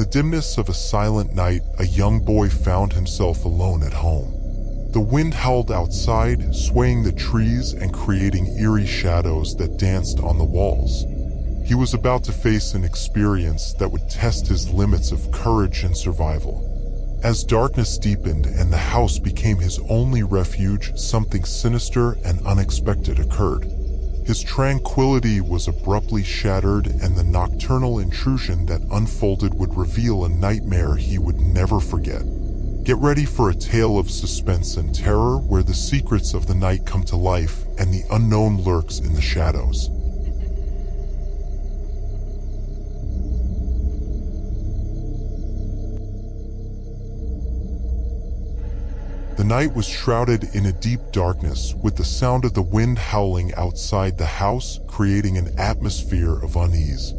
the dimness of a silent night, a young boy found himself alone at home. The wind howled outside, swaying the trees and creating eerie shadows that danced on the walls. He was about to face an experience that would test his limits of courage and survival. As darkness deepened and the house became his only refuge, something sinister and unexpected occurred. His tranquility was abruptly shattered, and the nocturnal intrusion that unfolded would reveal a nightmare he would never forget. Get ready for a tale of suspense and terror where the secrets of the night come to life and the unknown lurks in the shadows. The night was shrouded in a deep darkness, with the sound of the wind howling outside the house creating an atmosphere of unease.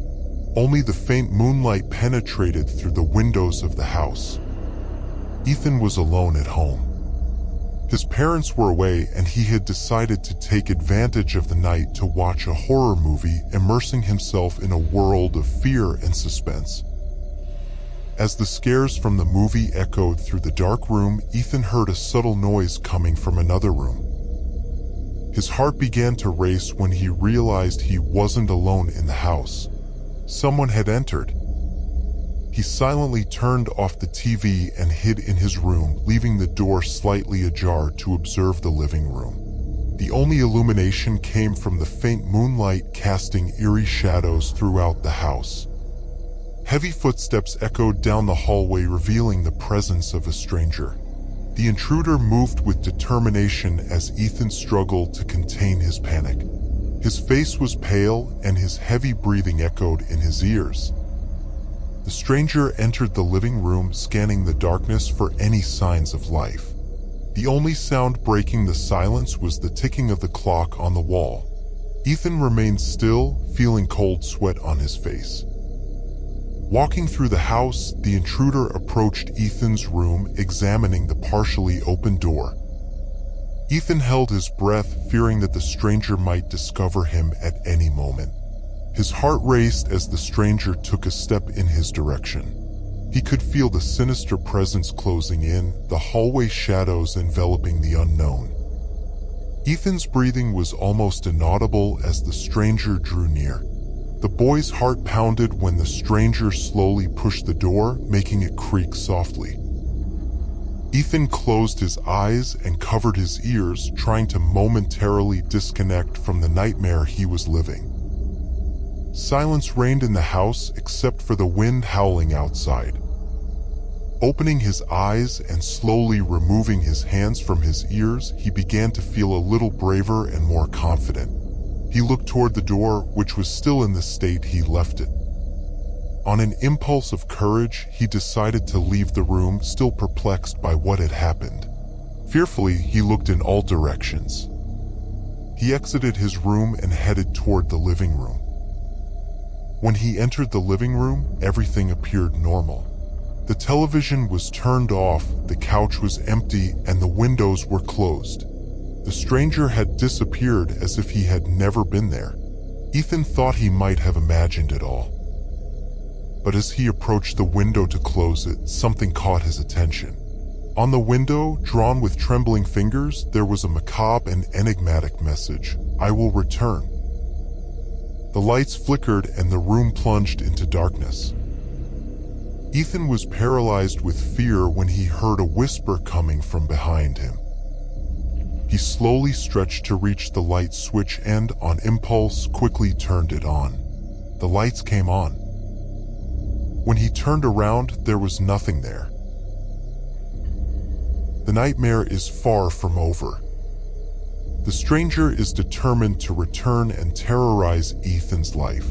Only the faint moonlight penetrated through the windows of the house. Ethan was alone at home. His parents were away, and he had decided to take advantage of the night to watch a horror movie, immersing himself in a world of fear and suspense. As the scares from the movie echoed through the dark room, Ethan heard a subtle noise coming from another room. His heart began to race when he realized he wasn't alone in the house. Someone had entered. He silently turned off the TV and hid in his room, leaving the door slightly ajar to observe the living room. The only illumination came from the faint moonlight, casting eerie shadows throughout the house. Heavy footsteps echoed down the hallway, revealing the presence of a stranger. The intruder moved with determination as Ethan struggled to contain his panic. His face was pale, and his heavy breathing echoed in his ears. The stranger entered the living room, scanning the darkness for any signs of life. The only sound breaking the silence was the ticking of the clock on the wall. Ethan remained still, feeling cold sweat on his face. Walking through the house, the intruder approached Ethan's room, examining the partially open door. Ethan held his breath, fearing that the stranger might discover him at any moment. His heart raced as the stranger took a step in his direction. He could feel the sinister presence closing in, the hallway shadows enveloping the unknown. Ethan's breathing was almost inaudible as the stranger drew near. The boy's heart pounded when the stranger slowly pushed the door, making it creak softly. Ethan closed his eyes and covered his ears, trying to momentarily disconnect from the nightmare he was living. Silence reigned in the house except for the wind howling outside. Opening his eyes and slowly removing his hands from his ears, he began to feel a little braver and more confident. He looked toward the door, which was still in the state he left it. On an impulse of courage, he decided to leave the room, still perplexed by what had happened. Fearfully, he looked in all directions. He exited his room and headed toward the living room. When he entered the living room, everything appeared normal. The television was turned off, the couch was empty, and the windows were closed. The stranger had disappeared as if he had never been there. Ethan thought he might have imagined it all. But as he approached the window to close it, something caught his attention. On the window, drawn with trembling fingers, there was a macabre and enigmatic message: "I will return." The lights flickered and the room plunged into darkness. Ethan was paralyzed with fear when he heard a whisper coming from behind him. He slowly stretched to reach the light switch and, on impulse, quickly turned it on. The lights came on. When he turned around, there was nothing there. The nightmare is far from over. The stranger is determined to return and terrorize Ethan's life.